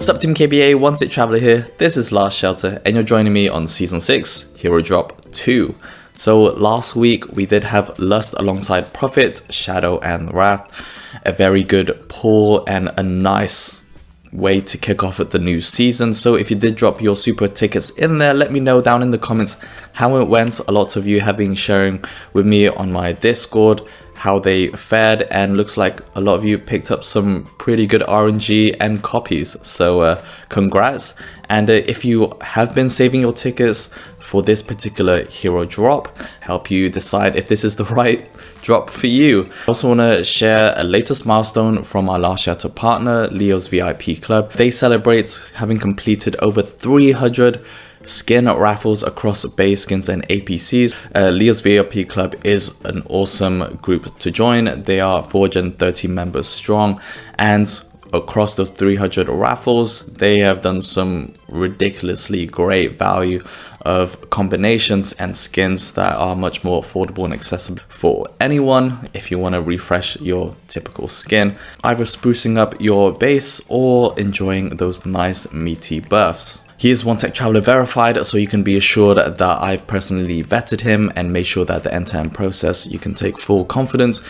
What's up Team KBA, One Tick Traveler here, this is Last Shelter and you're joining me on Season 6, Hero Drop 2. So last week we did have Lust alongside Prophet, Shadow and Wrath. A very good pull and a nice way to kick off at the new season. So if you did drop your super tickets in there, let me know down in the comments how it went. A lot of you have been sharing with me on my Discord how they fared, and looks like a lot of you picked up some pretty good RNG and copies, so congrats. And if you have been saving your tickets for this particular hero drop, help you decide if this is the right drop for you. I also want to share a latest milestone from our Last Shelter partner, Leo's VIP Club. They celebrate having completed over 300 skin raffles across base skins and APCs. Leo's VIP Club is an awesome group to join. They are 430 members strong, and across those 300 raffles, they have done some ridiculously great value of combinations and skins that are much more affordable and accessible for anyone if you want to refresh your typical skin, either sprucing up your base or enjoying those nice meaty buffs. He is One Tick Traveler verified, so you can be assured that I've personally vetted him and made sure that the end-to-end process you can take full confidence.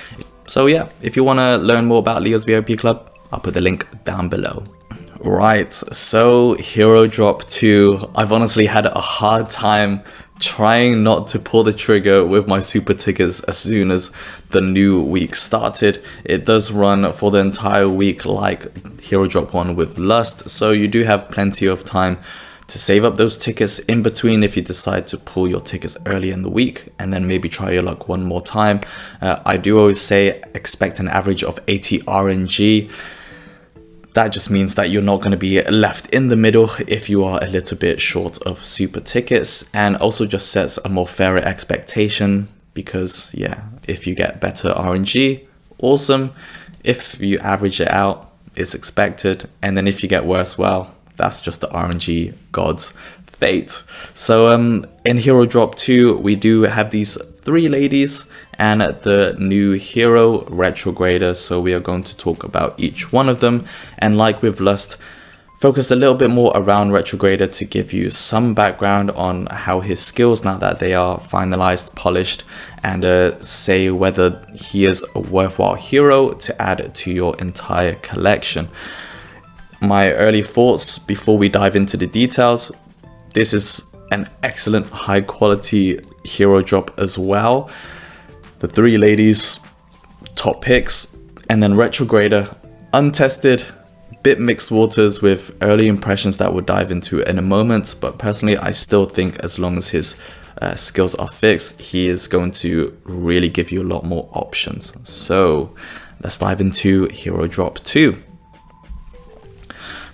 So yeah, if you want to learn more about Leo's VIP Club, I'll put the link down below. Right, so Hero Drop 2, I've honestly had a hard time trying not to pull the trigger with my super tickets as soon as the new week started. It does run for the entire week like Hero Drop 1 with Lust, so you do have plenty of time to save up those tickets in between if you decide to pull your tickets early in the week and then maybe try your luck one more time. I do always say expect an average of 80 RNG. That just means that you're not going to be left in the middle if you are a little bit short of super tickets, and also just sets a more fairer expectation because yeah, if you get better RNG, awesome. If you average it out, it's expected, and then if you get worse, well, that's just the RNG god's fate. So in Hero Drop 2, we do have these 3 ladies and the new hero Retrograder, so we are going to talk about each one of them, and like with Lust, focus a little bit more around Retrograder to give you some background on how his skills, now that they are finalized, polished, and say whether he is a worthwhile hero to add to your entire collection. My early thoughts before we dive into the details: this is an excellent high quality hero drop as well. The 3 ladies, top picks, and then Retrograder, untested, bit mixed waters with early impressions that we'll dive into in a moment, but personally I still think as long as his skills are fixed, he is going to really give you a lot more options. So let's dive into Hero Drop 2.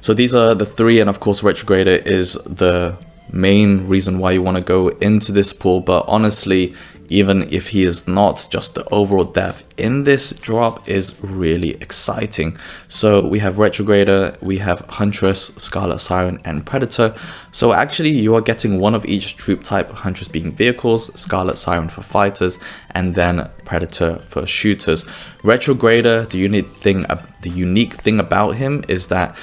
So these are the 3, and of course Retrograder is the main reason why you want to go into this pool, but honestly, even if he is not, just the overall depth in this drop is really exciting. So we have Retrograder, we have Huntress, Scarlet Siren and Predator. So actually you are getting one of each troop type, Huntress being vehicles, Scarlet Siren for fighters, and then Predator for shooters. Retrograder, the unique thing about him is that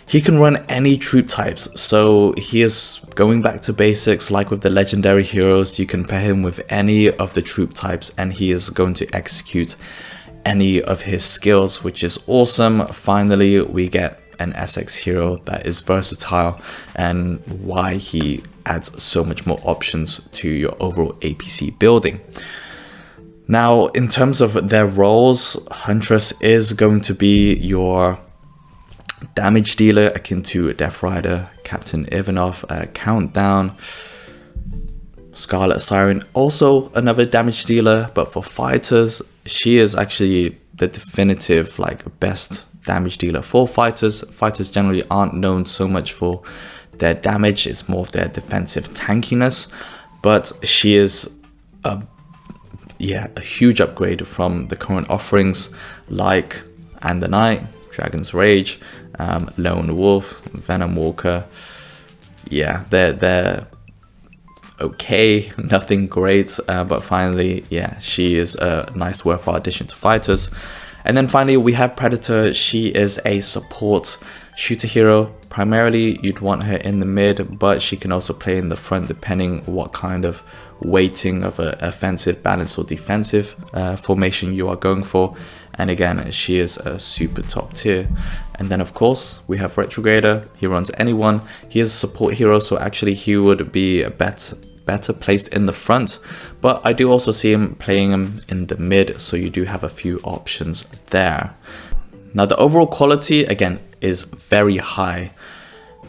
he can run any troop types, so he is going back to basics. Like with the legendary heroes, you can pair him with any of the troop types and he is going to execute any of his skills, which is awesome. Finally, we get an SX hero that is versatile, and why he adds so much more options to your overall APC building. Now, in terms of their roles, Huntress is going to be your damage dealer akin to Death Rider, Captain Ivanov, Countdown. Scarlet Siren, also another damage dealer, but for fighters, she is actually the definitive best damage dealer for fighters. Fighters generally aren't known so much for their damage, it's more of their defensive tankiness, but she is a huge upgrade from the current offerings like And the Night, Dragon's Rage, Lone Wolf, Venom Walker. Yeah, they're okay, nothing great, but finally, yeah, she is a nice worthwhile addition to fighters. And then finally we have Predator. She is a support shooter hero, Primarily, you'd want her in the mid, but she can also play in the front depending what kind of weighting of an offensive, balance, or defensive formation you are going for. And again, she is a super top tier. And then of course, we have Retrograder. He runs anyone. He is a support hero, so actually he would be better placed in the front, but I do also see him playing him in the mid, so you do have a few options there. Now the overall quality again is very high.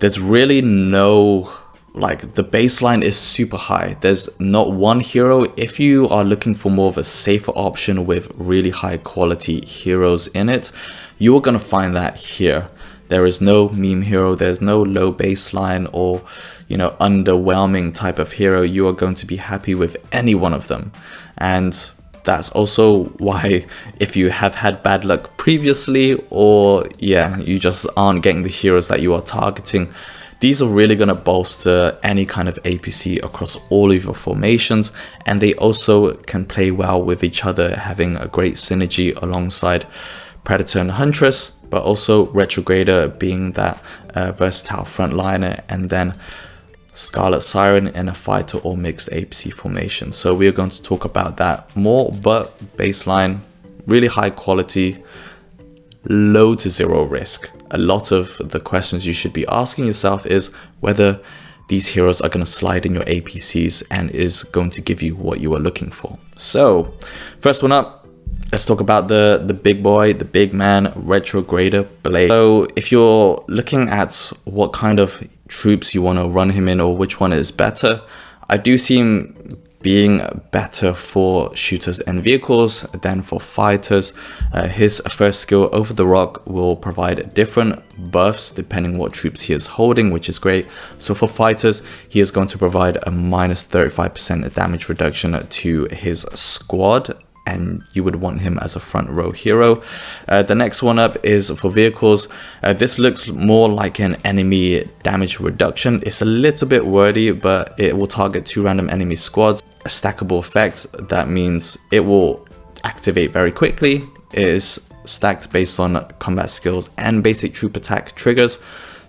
There's really no, like, the baseline is super high. There's not one hero. If you are looking for more of a safer option with really high quality heroes in it, you are going to find that here. There is no meme hero, there's no low baseline or, you know, underwhelming type of hero. You are going to be happy with any one of them. And that's also why, if you have had bad luck previously, or yeah, you just aren't getting the heroes that you are targeting, these are really going to bolster any kind of APC across all of your formations. And they also can play well with each other, having a great synergy alongside Predator and Huntress, but also Retrograder being that versatile frontliner, and then Scarlet Siren in a fighter or mixed APC formation. So we are going to talk about that more, but baseline, really high quality, low to zero risk. A lot of the questions you should be asking yourself is whether these heroes are going to slide in your APCs and is going to give you what you are looking for. So first one up, let's talk about the big boy, the big man, Retrograder Blade. So if you're looking at what kind of troops you want to run him in or which one is better, I do see him being better for shooters and vehicles than for fighters. His first skill, Over the Rock, will provide different buffs depending what troops he is holding, which is great. So for fighters, he is going to provide a minus 35% damage reduction to his squad, and you would want him as a front row hero. The next one up is for vehicles. This looks more like an enemy damage reduction. It's a little bit wordy, but it will target 2 random enemy squads. A stackable effect, that means it will activate very quickly. It is stacked based on combat skills and basic troop attack triggers.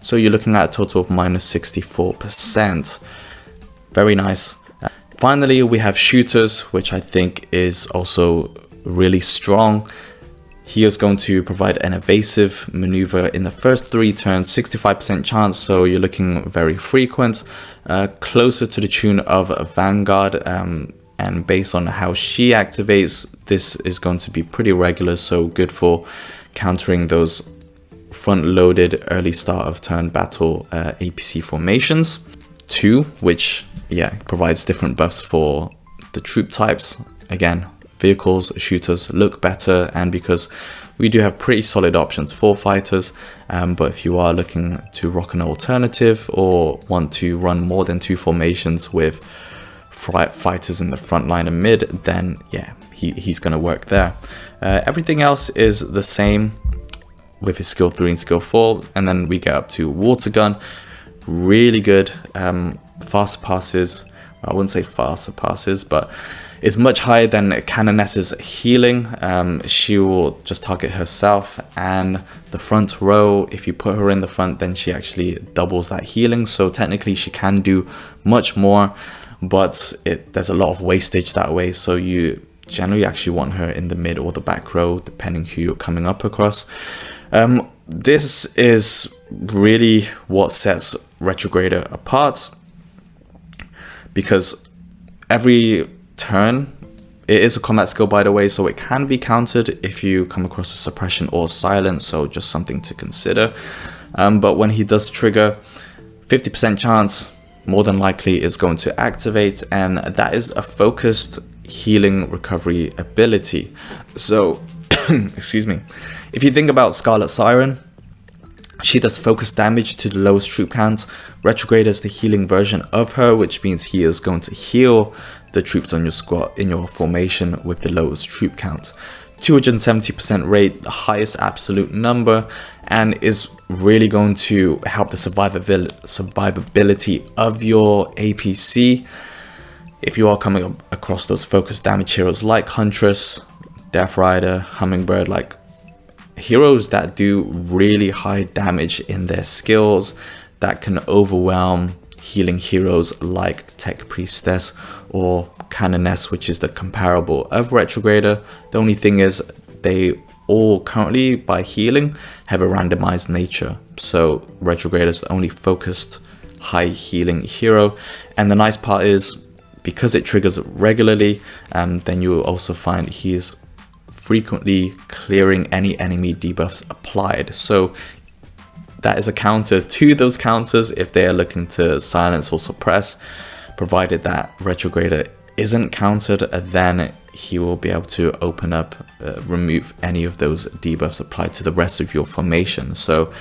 So you're looking at a total of minus 64%. Very nice. Finally, we have shooters, which I think is also really strong. He is going to provide an evasive maneuver in the first 3 turns, 65% chance, so you're looking very frequent, closer to the tune of Vanguard, and based on how she activates, this is going to be pretty regular, so good for countering those front-loaded early start of turn battle APC formations. 2, which provides different buffs for the troop types. Again, vehicles, shooters look better, and because we do have pretty solid options for fighters, but if you are looking to rock an alternative or want to run more than 2 formations with fighters in the front line and mid, then yeah, he's going to work there. Everything else is the same with his skill 3 and skill 4, and then we get up to Water Gun. Really good, faster passes. I wouldn't say faster passes, but it's much higher than Canoness's healing. She will just target herself and the front row. If you put her in the front, then she actually doubles that healing. So technically she can do much more, but there's a lot of wastage that way. So you generally actually want her in the mid or the back row, depending who you're coming up across. This is really what sets Retrograder apart, because every turn, it is a combat skill by the way, so it can be countered if you come across a suppression or silence, so just something to consider. But when he does trigger, 50% chance, more than likely is going to activate, and that is a focused healing recovery ability. So excuse me, if you think about Scarlet Siren, she does focus damage to the lowest troop count. Retrograder is the healing version of her, which means he is going to heal the troops on your squad in your formation with the lowest troop count. 270% rate, the highest absolute number, and is really going to help the survivability of your APC. If you are coming across those focused damage heroes like Huntress, Death Rider, Hummingbird, like heroes that do really high damage in their skills that can overwhelm healing heroes like Tech Priestess or Canoness, which is the comparable of Retrograder. The only thing is they all currently, by healing, have a randomized nature. So Retrograder is the only focused high healing hero. And the nice part is, because it triggers regularly, then you will also find he is frequently clearing any enemy debuffs applied. So that is a counter to those counters if they are looking to silence or suppress. Provided that Retrograder isn't countered, then he will be able to open up, remove any of those debuffs applied to the rest of your formation. So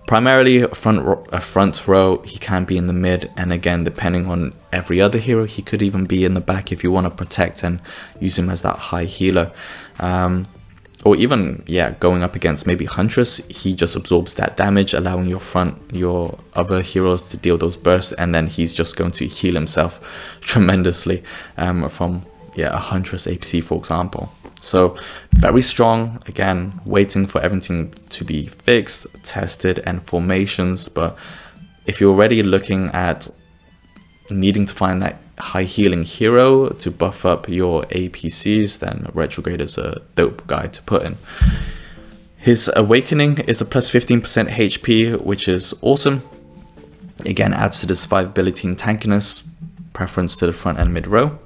primarily front row, he can be in the mid, and again, depending on every other hero, he could even be in the back if you want to protect and use him as that high healer. Or even, yeah, going up against maybe Huntress, he just absorbs that damage, allowing your other heroes to deal those bursts, and then he's just going to heal himself tremendously from, yeah, a Huntress APC, for example. So very strong, again, waiting for everything to be fixed, tested, and formations. But if you're already looking at needing to find that high healing hero to buff up your APCs, then Retrograder is a dope guy to put in. His awakening is a plus 15% HP, which is awesome. Again, adds to the survivability and tankiness, preference to the front and mid row.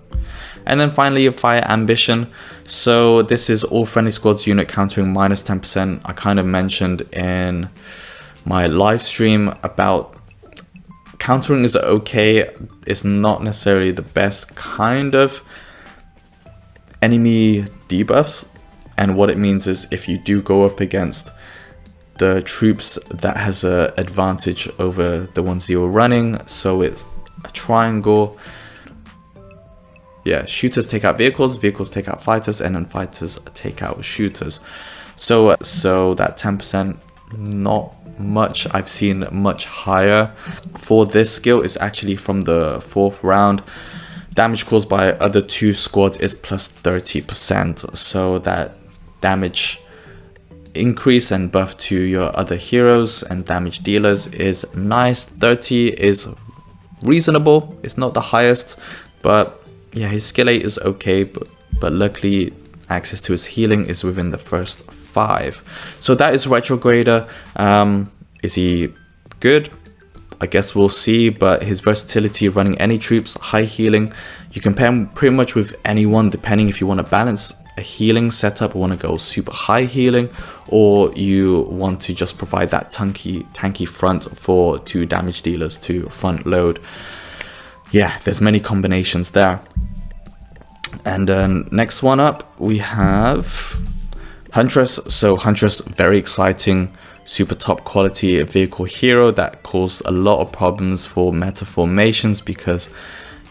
And then finally, a Fire Ambition. So this is all friendly squads unit countering minus 10%. I kind of mentioned in my live stream about countering is okay. It's not necessarily the best kind of enemy debuffs. And what it means is if you do go up against the troops that has an advantage over the ones you're running. So it's a triangle. Yeah, shooters take out vehicles, vehicles take out fighters, and then fighters take out shooters. So that 10%, not much. I've seen much higher. For this skill, it's actually from the 4th round. Damage caused by other 2 squads is plus 30%. So that damage increase and buff to your other heroes and damage dealers is nice. 30 is reasonable. It's not the highest, but yeah, his skill 8 is okay, but luckily access to his healing is within the first 5. So that is Retrograder. Is he good? I guess we'll see, but his versatility running any troops, high healing, you can pair him pretty much with anyone depending if you want to balance a healing setup or want to go super high healing, or you want to just provide that tanky front for 2 damage dealers to front load. Yeah, there's many combinations there. And next one up, we have Huntress. So Huntress, very exciting, super top quality vehicle hero that caused a lot of problems for meta formations because,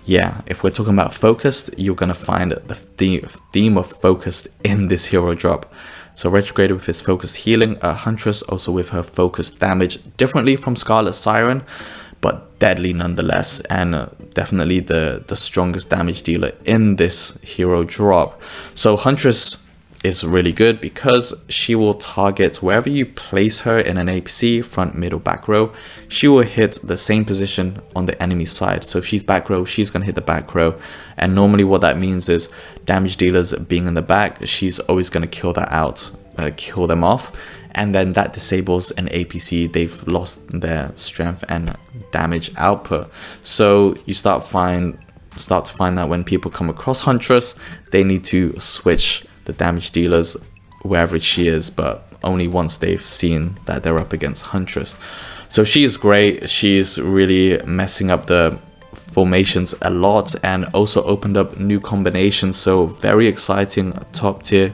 yeah, if we're talking about focused, you're going to find the theme of focused in this hero drop. So Retrograder with his focused healing, Huntress also with her focused damage, differently from Scarlet Siren, but deadly nonetheless, and definitely the strongest damage dealer in this hero drop. So Huntress is really good because she will target wherever you place her in an APC, front, middle, back row. She will hit the same position on the enemy side. So if she's back row, she's going to hit the back row. And normally what that means is damage dealers being in the back, she's always going to kill that out, kill them off. And then that disables an APC. They've lost their strength and damage output. So you start to find that when people come across Huntress, they need to switch the damage dealers wherever she is, but only once they've seen that they're up against Huntress. So she is great. She's really messing up the formations a lot and also opened up new combinations. So very exciting, top tier.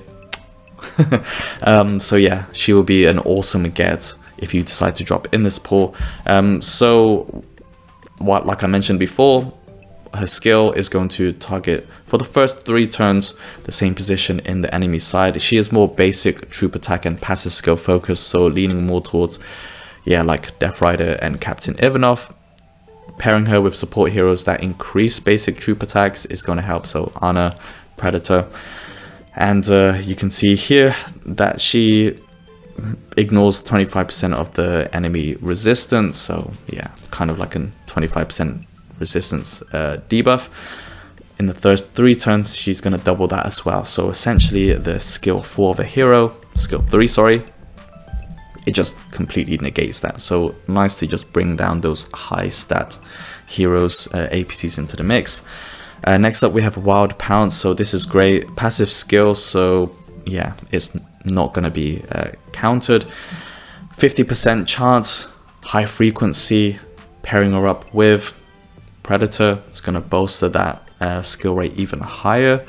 So yeah, she will be an awesome get if you decide to drop in this pool. So what, like I mentioned before, her skill is going to target for the first 3 turns the same position in the enemy side. She is more basic troop attack and passive skill focus, so leaning more towards, yeah, like Death Rider and Captain Ivanov. Pairing her with support heroes that increase basic troop attacks is going to help, so Ana, Predator. And you can see here that she ignores 25% of the enemy resistance. So yeah, kind of like a 25% resistance debuff. In the first 3 turns, she's going to double that as well. So essentially the skill 4 of a hero, skill 3, sorry, it just completely negates that. So nice to just bring down those high stat heroes, APCs into the mix. Next up we have Wild Pounce. So this is great, passive skill, so yeah, it's not going to be countered. 50% chance, high frequency, pairing her up with Predator, it's going to bolster that skill rate even higher.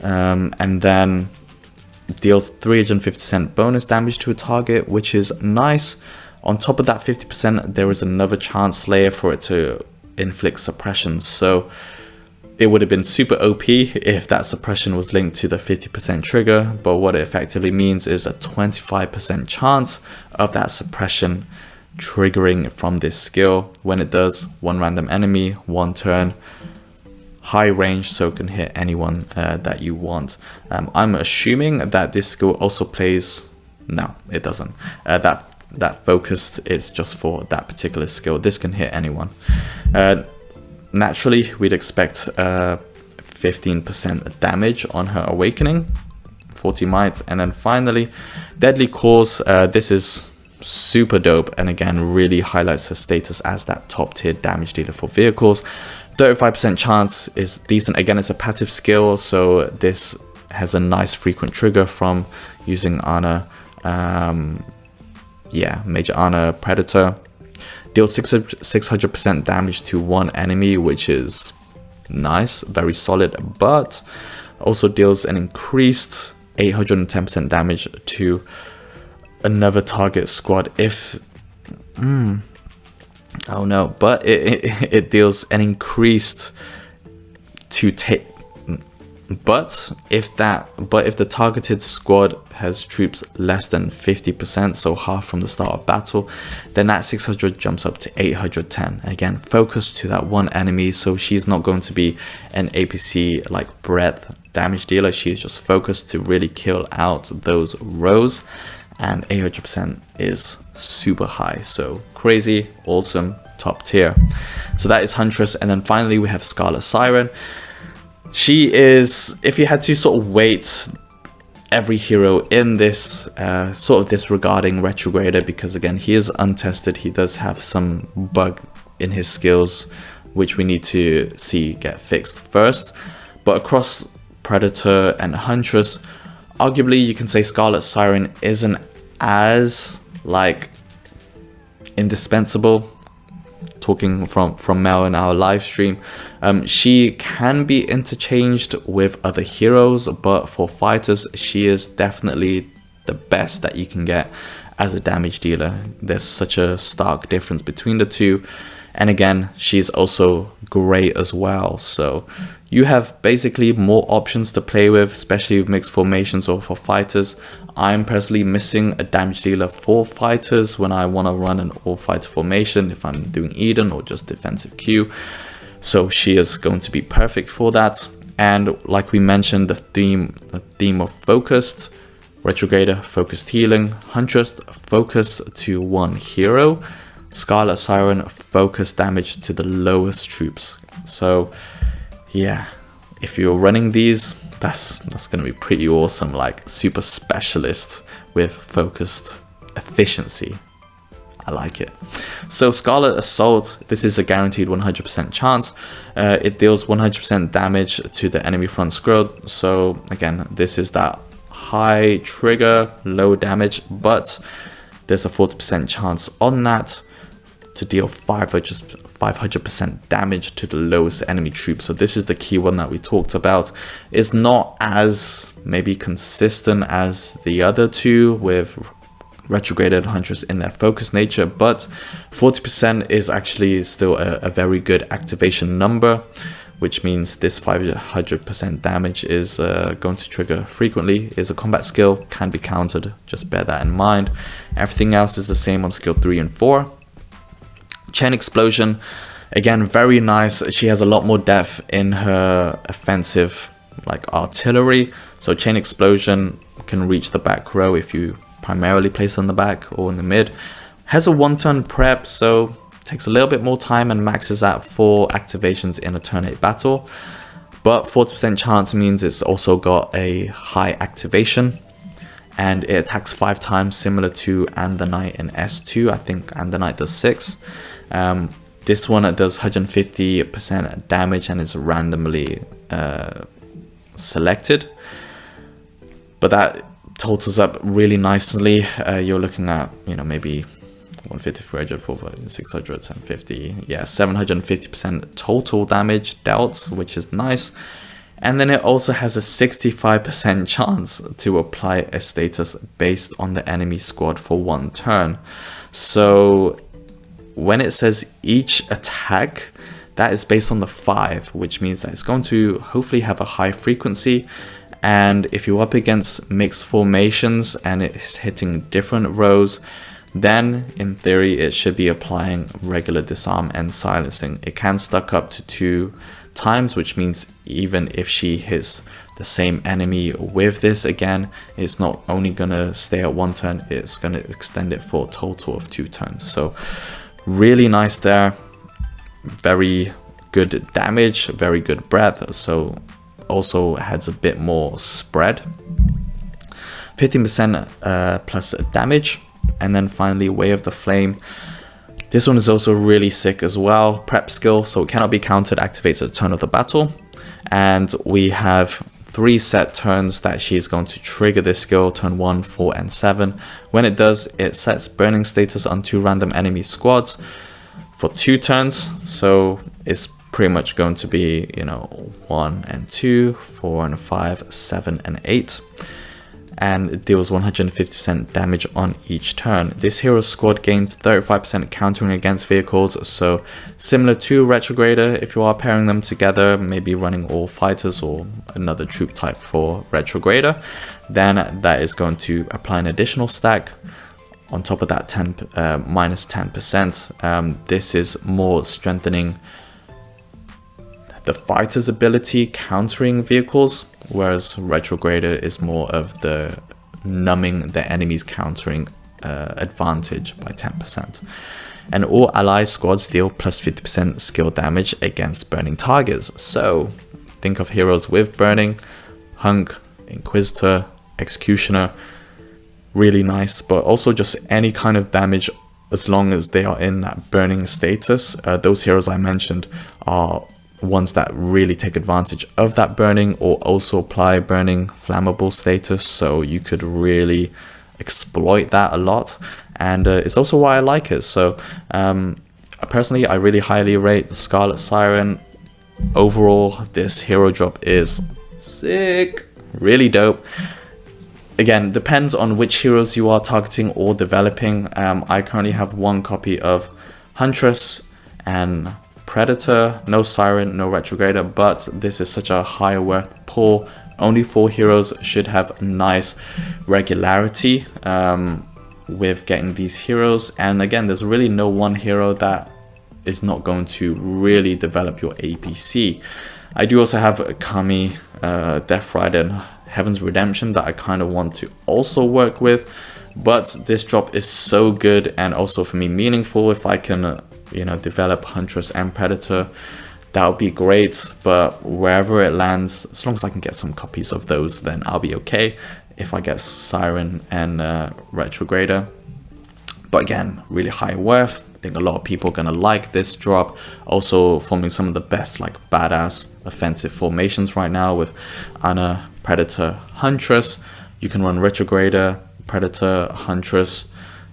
And then deals 350% bonus damage to a target, which is nice. On top of that 50%, there is another chance layer for it to inflict suppression. So it would have been super OP if that suppression was linked to the 50% trigger, but what it effectively means is a 25% chance of that suppression triggering from this skill. When it does, 1 random enemy, 1 turn, high range, so it can hit anyone that you want. I'm assuming that this skill also plays, no, it doesn't. That focused is just for that particular skill. This can hit anyone. Naturally, we'd expect 15% damage on her awakening, 40 might, and then finally, Deadly Cause. This is super dope, and again, really highlights her status as that top tier damage dealer for vehicles. 35% chance is decent. Again, it's a passive skill, so this has a nice frequent trigger from using Ana, Major Ana Predator. Deals 600% damage to 1 enemy, which is nice, very solid, but also deals an increased 810% damage to another target squad if oh no, but it deals an increased to take, but if the targeted squad has troops less than 50%, so half from the start of battle, then that 600 jumps up to 810. Again, focus to that 1 enemy, so she's not going to be an APC like breadth damage dealer. She's just focused to really kill out those rows, and 800% is super high, so crazy, awesome, top tier. So that is Huntress. And then finally we have Scarlet Siren. She is, if you had to sort of weight every hero in this, sort of disregarding Retrograder, because again, he is untested, he does have some bug in his skills which we need to see get fixed first. But across Predator and Huntress, arguably you can say Scarlet Siren isn't as like indispensable. Talking from Mel in our live stream, she can be interchanged with other heroes, but for fighters she is definitely the best that you can get as a damage dealer. There's such a stark difference between the two, and again, she's also great as well. So you have basically more options to play with, especially with mixed formations or for fighters. I'm personally missing a damage dealer for fighters when I want to run an all-fighter formation, if I'm doing Eden or just defensive Q. So she is going to be perfect for that. And like we mentioned, the theme of focused, Retrograder, focused healing, Huntress, focused to 1 hero, Scarlet Siren, focused damage to the lowest troops. So yeah, if you're running these, that's going to be pretty awesome, like super specialist with focused efficiency. I like it. So Scarlet Assault, this is a guaranteed 100% chance. It deals 100% damage to the enemy front squad. So again, this is that high trigger, low damage, but there's a 40% chance on that to deal 500% damage to the lowest enemy troop. So this is the key one that we talked about. It's not as maybe consistent as the other two with Retrograder and Huntress in their focus nature, but 40% is actually still a very good activation number, which means this 500% damage is going to trigger frequently. Is a combat skill, can be countered, just bear that in mind. Everything else is the same on skill 3 and 4. Chain Explosion, again, very nice. She has a lot more depth in her offensive like artillery. So Chain Explosion can reach the back row if you primarily placed on the back or in the mid. Has a 1-turn prep, so takes a little bit more time and maxes out 4 activations in a turn 8 battle. But 40% chance means it's also got a high activation. And it attacks 5 times, similar to And the Knight in S2. I think And the Knight does 6. This one does 150% damage and is randomly selected. But that totals up really nicely. You're looking at, you know, maybe 150, 300, 400, 600, 750. Yeah, 750% total damage dealt, which is nice. And then it also has a 65% chance to apply a status based on the enemy squad for 1 turn. So when it says each attack, that is based on the 5, which means that it's going to hopefully have a high frequency. And if you're up against mixed formations and it's hitting different rows, then in theory it should be applying regular disarm and silencing. It can stack up to 2 times, which means even if she hits the same enemy with this again, it's not only gonna stay at 1 turn, it's gonna extend it for a total of 2 turns. So really nice there. Very good damage, very good breadth, so also has a bit more spread. 15% plus damage. And then finally, Way of the Flame. This one is also really sick as well. Prep skill, so it cannot be countered, activates at the turn of the battle. And we have 3 set turns that she is going to trigger this skill, turn 1, 4, and 7. When it does, it sets burning status on 2 random enemy squads for 2 turns. So it's pretty much going to be, you know, 1 and 2, 4 and 5, 7 and 8. And it deals 150% damage on each turn. This hero squad gains 35% countering against vehicles, so similar to Retrograder, if you are pairing them together, maybe running all fighters or another troop type for Retrograder, then that is going to apply an additional stack on top of that minus 10%. This is more strengthening the fighter's ability countering vehicles, whereas Retrograder is more of the numbing the enemy's countering advantage by 10%. And all ally squads deal plus 50% skill damage against burning targets. So think of heroes with burning, Hunk, Inquisitor, Executioner, really nice, but also just any kind of damage as long as they are in that burning status. Those heroes I mentioned are ones that really take advantage of that burning or also apply burning flammable status, so you could really exploit that a lot, and it's also why I like it. So personally, I really highly rate the Scarlet Siren. Overall, this hero drop is sick, really dope. Again, depends on which heroes you are targeting or developing. I currently have 1 copy of Huntress and Predator, no Siren, no Retrograder, but this is such a high worth pull. Only 4 heroes should have nice regularity with getting these heroes. And again, there's really no one hero that is not going to really develop your APC. I do also have Kami, Death Rider, and Heaven's Redemption that I kind of want to also work with. But this drop is so good and also for me meaningful. If I can you know, develop Huntress and Predator, that would be great. But wherever it lands, as long as I can get some copies of those, then I'll be okay. If I get Siren and Retrograder, but again, really high worth. I think a lot of people are gonna like this drop. Also forming some of the best like badass offensive formations right now with Ana, Predator, Huntress. You can run Retrograder, Predator, Huntress.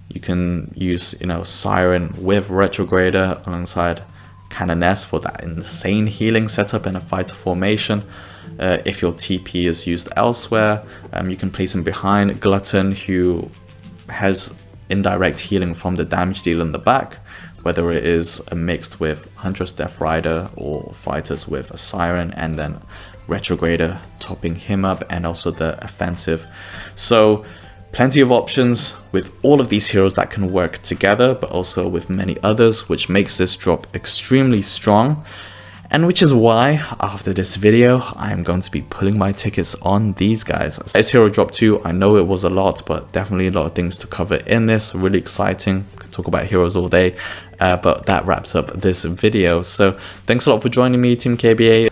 You can use, you know, Siren with Retrograder alongside Canoness for that insane healing setup in a fighter formation. If your TP is used elsewhere, you can place him behind Glutton, who has indirect healing from the damage deal in the back, whether it is mixed with Huntress, Death Rider, or fighters with a Siren, and then Retrograder topping him up, and also the offensive. So plenty of options with all of these heroes that can work together, but also with many others, which makes this drop extremely strong. And which is why, after this video, I'm going to be pulling my tickets on these guys. It's Hero Drop 2, I know it was a lot, but definitely a lot of things to cover in this. Really exciting, could talk about heroes all day, but that wraps up this video. So thanks a lot for joining me, Team KBA.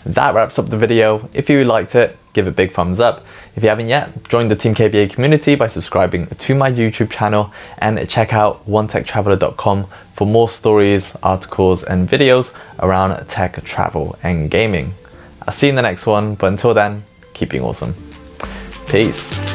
That wraps up the video. If you liked it, give it a big thumbs up. If you haven't yet, join the Team KBA community by subscribing to my YouTube channel and check out onetechtraveler.com for more stories, articles and videos around tech, travel and gaming. I'll see you in the next one, but until then, keep being awesome. Peace.